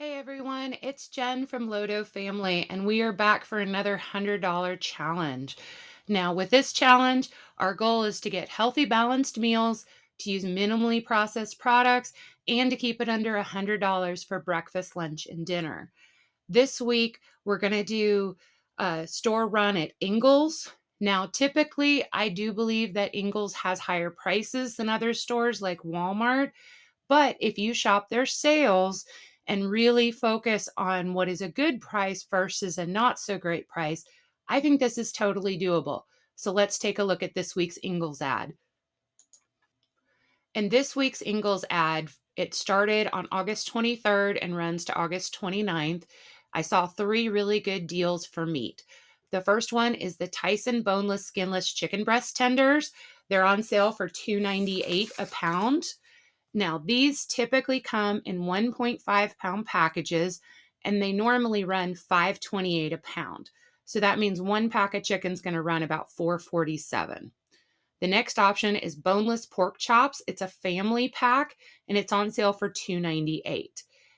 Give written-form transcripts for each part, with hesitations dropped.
Hey everyone, it's Jen from Lodo Family, and we are back for another $100 challenge. Now, with this challenge, our goal is to get healthy, balanced meals, to use minimally processed products, and to keep it under $100 for breakfast, lunch, and dinner. This week, we're going to do a store run at Ingles. Now, typically, I do believe that Ingles has higher prices than other stores like Walmart. But if you shop their sales and really focus on what is a good price versus a not so great price, I think this is totally doable. So let's take a look at this week's Ingles ad. And this week's Ingles ad, it started on August 23rd and runs to August 29th. I saw three really good deals for meat. The first one is the Tyson boneless, skinless chicken breast tenders. They're on sale for $2.98 a pound. Now, these typically come in 1.5-pound packages, and they normally run $5.28 a pound. So that means one pack of chicken is going to run about $4.47. The next option is boneless pork chops. It's a family pack, and it's on sale for $2.98.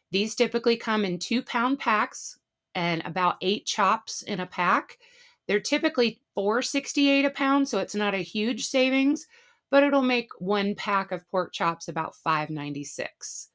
These typically come in 2-pound packs and about 8 chops in a pack. They're typically $4.68 a pound, so it's not a huge savings, but it'll make one pack of pork chops about $5.96.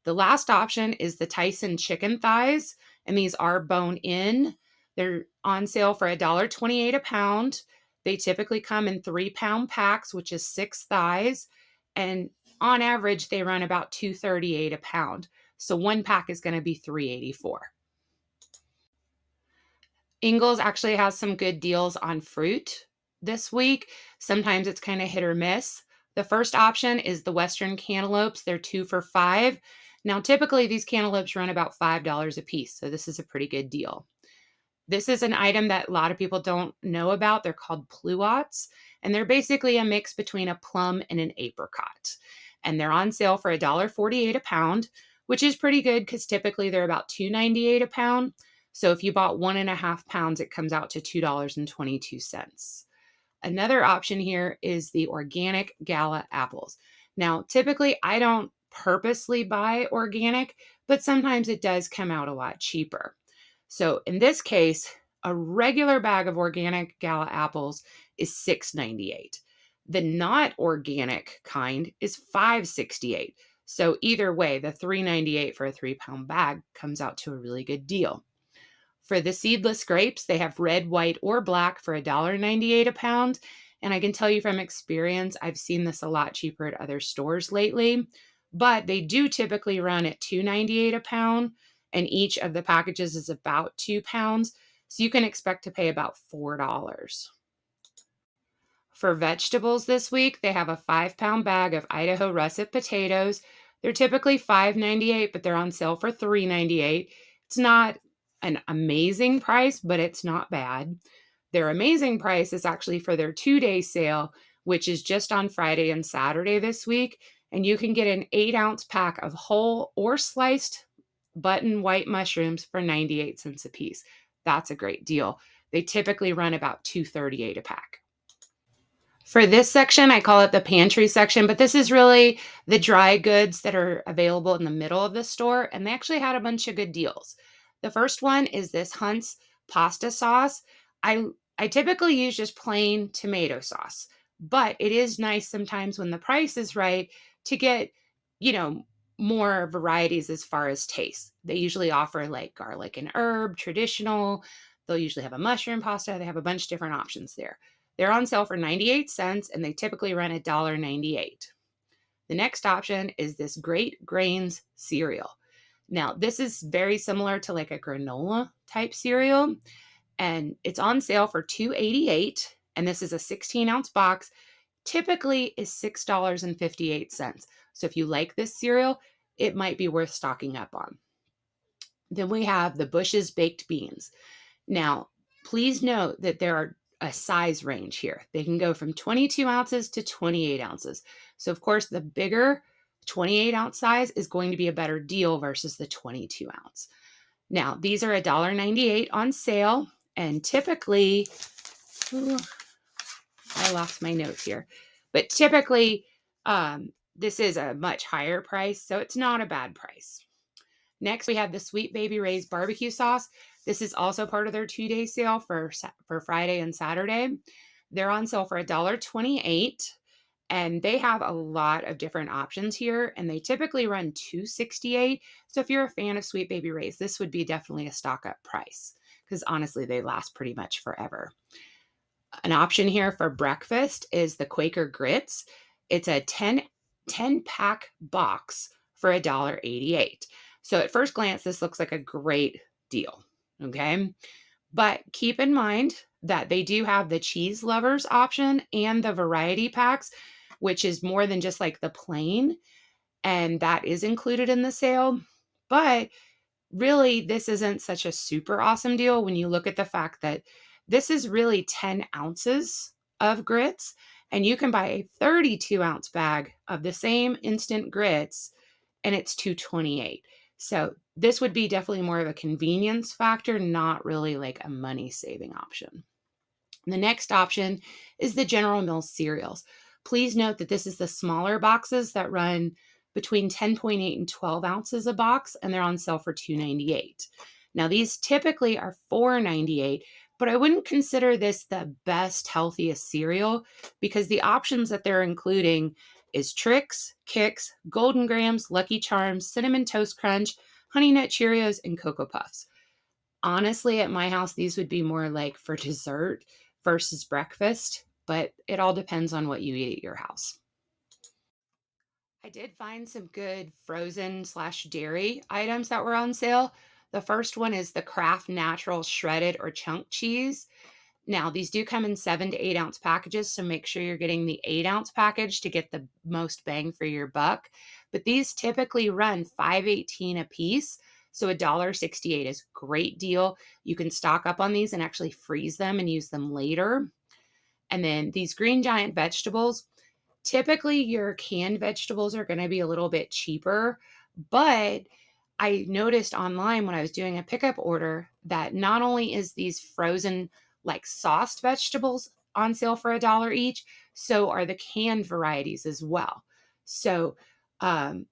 The last option is the Tyson chicken thighs, and these are bone in. They're on sale for $1.28 a pound. They typically come in 3-pound packs, which is 6 thighs, and on average, they run about $2.38 a pound. So one pack is going to be $3.84. Ingles actually has some good deals on fruit this week. Sometimes it's kind of hit or miss. The first option is the Western cantaloupes. They're 2 for $5. Now, typically these cantaloupes run about $5 a piece, so this is a pretty good deal. This is an item that a lot of people don't know about. They're called pluots, and they're basically a mix between a plum and an apricot. And they're on sale for $1.48 a pound, which is pretty good because typically they're about $2.98 a pound. So if you bought 1.5 pounds, it comes out to $2.22. Another option here is the organic gala apples. Now, typically I don't purposely buy organic, but sometimes it does come out a lot cheaper. So in this case, a regular bag of organic gala apples is $6.98. The not organic kind is $5.68. So either way, the $3.98 for a 3-pound bag comes out to a really good deal. For the seedless grapes, they have red, white, or black for $1.98 a pound. And I can tell you from experience, I've seen this a lot cheaper at other stores lately, but they do typically run at $2.98 a pound, and each of the packages is about 2 pounds. So you can expect to pay about $4. For vegetables this week, they have a 5-pound bag of Idaho russet potatoes. They're typically $5.98, but they're on sale for $3.98. It's not an amazing price, but it's not bad. Their amazing price is actually for their 2-day sale, which is just on Friday and Saturday this week. And you can get an 8-ounce pack of whole or sliced button white mushrooms for 98 cents a piece. That's a great deal. They typically run about $2.38 a pack. For this section, I call it the pantry section, but this is really the dry goods that are available in the middle of the store, and they actually had a bunch of good deals. The first one is this Hunt's pasta sauce. I I typically use just plain tomato sauce, but it is nice sometimes when the price is right to get, you know, more varieties as far as taste. They usually offer like garlic and herb, traditional. They'll usually have a mushroom pasta. They have a bunch of different options there. They're on sale for 98 cents and they typically run $1.98. The next option is this Great Grains cereal. Now, this is very similar to like a granola type cereal, and it's on sale for $2.88. And this is a 16-ounce box. Typically is $6.58. So if you like this cereal, it might be worth stocking up on. Then we have the Bush's baked beans. Now, please note that there are a size range here. They can go from 22 ounces to 28 ounces. So, of course, the bigger 28-ounce size is going to be a better deal versus the 22-ounce. Now, these are $1.98 on sale, and typically, ooh, I lost my notes here, but typically, this is a much higher price, so it's not a bad price. Next, we have the Sweet Baby Ray's barbecue sauce. This is also part of their 2-day sale for Friday and Saturday. They're on sale for $1.28, and they have a lot of different options here, and they typically run $2.68. So if you're a fan of Sweet Baby Ray's, this would be definitely a stock up price because honestly, they last pretty much forever. An option here for breakfast is the Quaker Grits. It's a 10 pack box for $1.88. So at first glance, this looks like a great deal. Okay. But keep in mind that they do have the cheese lovers option and the variety packs, which is more than just like the plain. And that is included in the sale. But really, this isn't such a super awesome deal when you look at the fact that this is really 10 ounces of grits, and you can buy a 32-ounce bag of the same instant grits, and it's $2.28. So this would be definitely more of a convenience factor, not really like a money saving option. The next option is the General Mills cereals. Please note that this is the smaller boxes that run between 10.8 and 12 ounces a box, and they're on sale for $2.98. Now, these typically are $4.98, but I wouldn't consider this the best, healthiest cereal because the options that they're including is Trix, Kix, Golden Grams, Lucky Charms, Cinnamon Toast Crunch, Honey Nut Cheerios, and Cocoa Puffs. Honestly, at my house, these would be more like for dessert versus breakfast, but it all depends on what you eat at your house. I did find some good frozen slash dairy items that were on sale. The first one is the Kraft Natural shredded or chunk cheese. Now, these do come in 7 to 8 ounce packages, so make sure you're getting the 8 ounce package to get the most bang for your buck. But these typically run $5.18 a piece, so $1.68 is a great deal. You can stock up on these and actually freeze them and use them later. And then these Green Giant vegetables, typically your canned vegetables are going to be a little bit cheaper, but I noticed online when I was doing a pickup order that not only is these frozen like sauced vegetables on sale for $1 each, so are the canned varieties as well. So I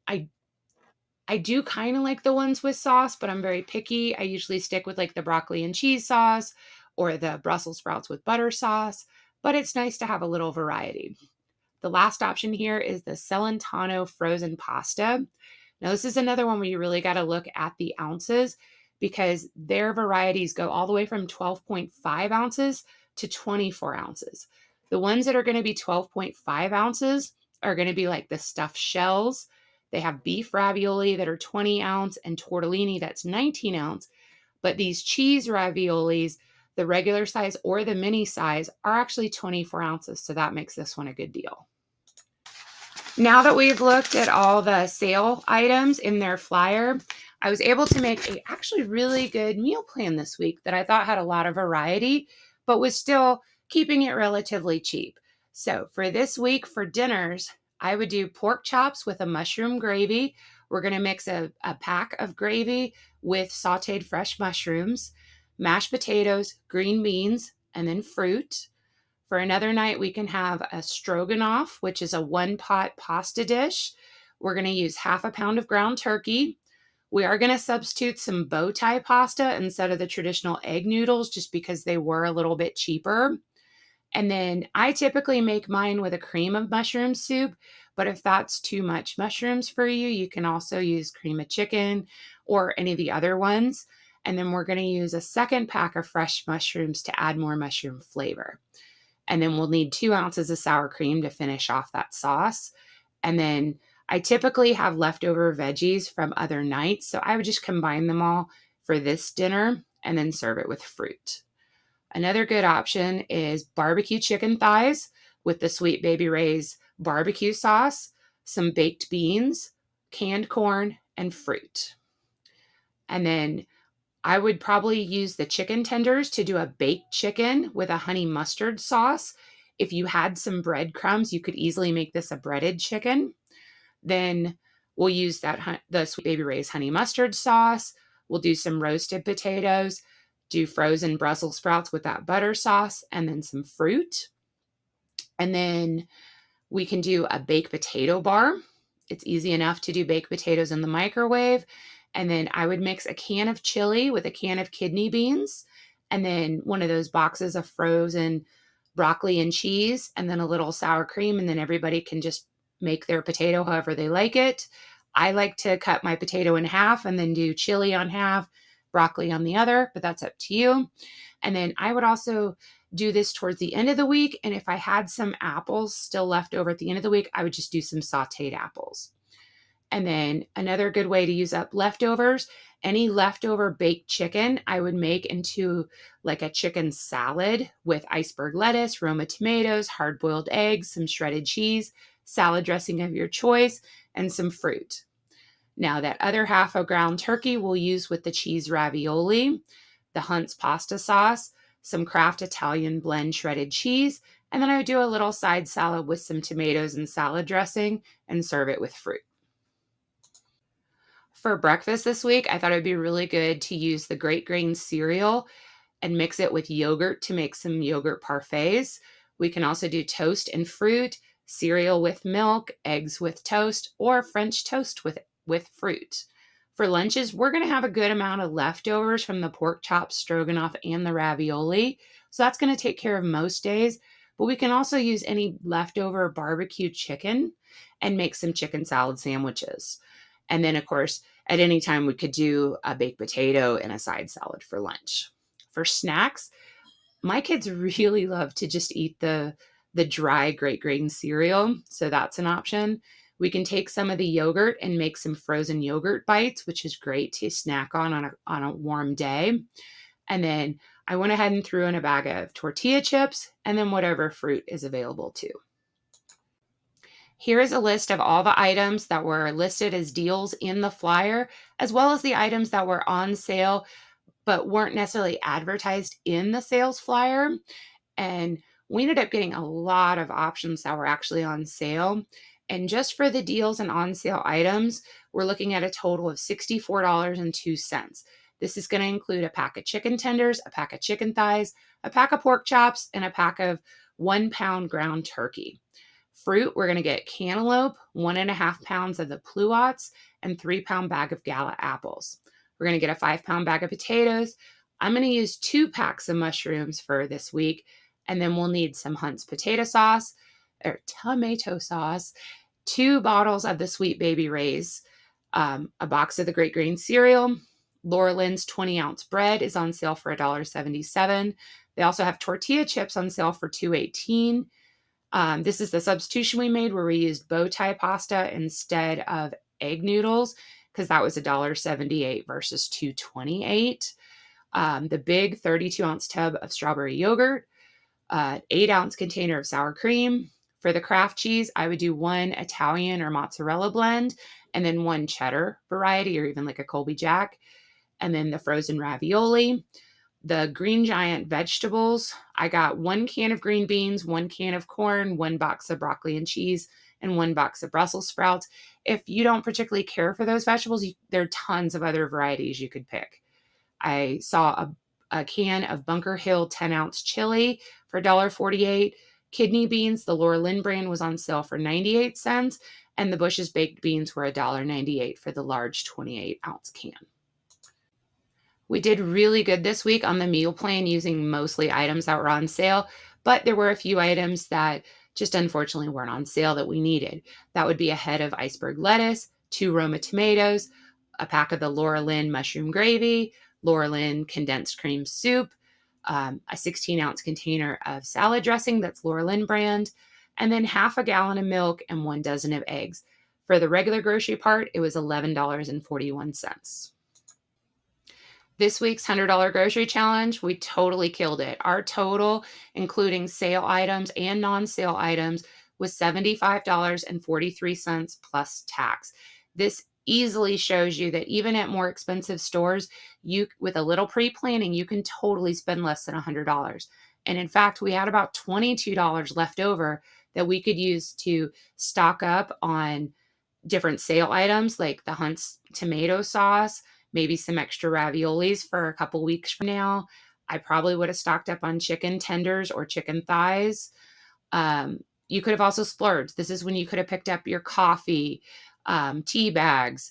do kind of like the ones with sauce, but I'm very picky. I usually stick with like the broccoli and cheese sauce or the Brussels sprouts with butter sauce, but it's nice to have a little variety. The last option here is the Celentano frozen pasta. Now, this is another one where you really got to look at the ounces because their varieties go all the way from 12.5 ounces to 24 ounces. The ones that are going to be 12.5 ounces are going to be like the stuffed shells. They have beef ravioli that are 20 ounce and tortellini that's 19 ounce. But these cheese raviolis, the regular size or the mini size, are actually 24 ounces. So that makes this one a good deal. Now that we've looked at all the sale items in their flyer, I was able to make a actually really good meal plan this week that I thought had a lot of variety, but was still keeping it relatively cheap. So for this week for dinners, I would do pork chops with a mushroom gravy. We're going to mix a pack of gravy with sauteed fresh mushrooms, mashed potatoes, green beans, and then fruit. For another night, we can have a stroganoff, which is a one-pot pasta dish. We're going to use half a pound of ground turkey. We are going to substitute some bowtie pasta instead of the traditional egg noodles just because they were a little bit cheaper. And then I typically make mine with a cream of mushroom soup, but if that's too much mushrooms for you, you can also use cream of chicken or any of the other ones. And then we're going to use a second pack of fresh mushrooms to add more mushroom flavor. And then we'll need 2 ounces of sour cream to finish off that sauce. And then I typically have leftover veggies from other nights. So I would just combine them all for this dinner and then serve it with fruit. Another good option is barbecue chicken thighs with the Sweet Baby Ray's barbecue sauce, some baked beans, canned corn, and fruit. And then I would probably use the chicken tenders to do a baked chicken with a honey mustard sauce. If you had some breadcrumbs, you could easily make this a breaded chicken. Then we'll use the Sweet Baby Ray's honey mustard sauce. We'll do some roasted potatoes, do frozen Brussels sprouts with that butter sauce, and then some fruit. And then we can do a baked potato bar. It's easy enough to do baked potatoes in the microwave. And then I would mix a can of chili with a can of kidney beans, and then one of those boxes of frozen broccoli and cheese, and then a little sour cream. And then everybody can just make their potato however they like it. I like to cut my potato in half and then do chili on half, broccoli on the other, but that's up to you. And then I would also do this towards the end of the week. And if I had some apples still left over at the end of the week, I would just do some sauteed apples. And then another good way to use up leftovers, any leftover baked chicken, I would make into like a chicken salad with iceberg lettuce, Roma tomatoes, hard boiled eggs, some shredded cheese, salad dressing of your choice, and some fruit. Now, that other half of ground turkey we'll use with the cheese ravioli, the Hunt's pasta sauce, some Kraft Italian blend shredded cheese, and then I would do a little side salad with some tomatoes and salad dressing and serve it with fruit. For breakfast this week, I thought it would be really good to use the Great Grain cereal and mix it with yogurt to make some yogurt parfaits. We can also do toast and fruit, cereal with milk, eggs with toast, or French toast with fruit. For lunches, we're going to have a good amount of leftovers from the pork chops, stroganoff, and the ravioli. So that's going to take care of most days. But we can also use any leftover barbecue chicken and make some chicken salad sandwiches. And then, of course, at any time, we could do a baked potato and a side salad for lunch. For snacks, my kids really love to just eat the dry Great Grain cereal, so that's an option. We can take some of the yogurt and make some frozen yogurt bites, which is great to snack on a warm day. And then I went ahead and threw in a bag of tortilla chips and then whatever fruit is available too. Here is a list of all the items that were listed as deals in the flyer, as well as the items that were on sale but weren't necessarily advertised in the sales flyer. And we ended up getting a lot of options that were actually on sale. And just for the deals and on sale items, we're looking at a total of $64.02. This is going to include a pack of chicken tenders, a pack of chicken thighs, a pack of pork chops, and a pack of 1 pound ground turkey. Fruit, we're going to get cantaloupe, 1.5 pounds of the pluots, and 3 pound bag of gala apples. We're going to get a 5 pound bag of potatoes. I'm going to use 2 packs of mushrooms for this week. And then we'll need some Hunt's potato sauce or tomato sauce, 2 bottles of the Sweet Baby Ray's, a box of the Great Grain cereal. Laura Lynn's 20-ounce bread is on sale for $1.77. They also have tortilla chips on sale for $2.18. This is the substitution we made where we used bowtie pasta instead of egg noodles because that was $1.78 versus $2.28. The big 32-ounce tub of strawberry yogurt, 8-ounce container of sour cream. For the Kraft cheese, I would do 1 Italian or mozzarella blend and then 1 cheddar variety or even like a Colby Jack. And then the frozen ravioli. The Green Giant vegetables, I got 1 can of green beans, 1 can of corn, 1 box of broccoli and cheese, and 1 box of Brussels sprouts. If you don't particularly care for those vegetables, there are tons of other varieties you could pick. I saw a can of Bunker Hill 10-ounce chili for $1.48. Kidney beans, the Laura Lynn brand, was on sale for 98 cents, and the Bush's baked beans were $1.98 for the large 28-ounce can. We did really good this week on the meal plan using mostly items that were on sale, but there were a few items that just unfortunately weren't on sale that we needed. That would be a head of iceberg lettuce, 2 Roma tomatoes, a pack of the Laura Lynn mushroom gravy, Laura Lynn condensed cream soup, a 16-ounce container of salad dressing that's Laura Lynn brand, and then half a gallon of milk and 1 dozen of eggs. For the regular grocery part, it was $11.41. This week's $100 grocery challenge, we totally killed it. Our total, including sale items and non-sale items, was $75.43 plus tax. This easily shows you that even at more expensive stores, with a little pre-planning, you can totally spend less than $100. And in fact, we had about $22 left over that we could use to stock up on different sale items like the Hunt's tomato sauce, maybe some extra raviolis for a couple weeks from now. I probably would have stocked up on chicken tenders or chicken thighs. You could have also splurged. This is when you could have picked up your coffee, tea bags,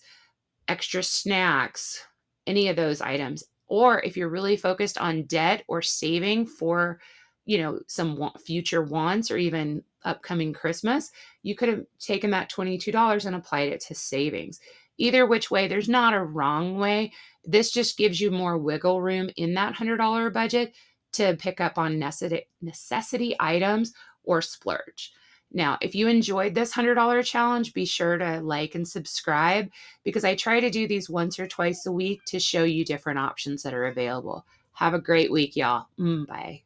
extra snacks, any of those items. Or if you're really focused on debt or saving for, some future wants or even upcoming Christmas, you could have taken that $22 and applied it to savings. Either which way, there's not a wrong way. This just gives you more wiggle room in that $100 budget to pick up on necessity items or splurge. Now, if you enjoyed this $100 challenge, be sure to like and subscribe because I try to do these once or twice a week to show you different options that are available. Have a great week, y'all. Bye.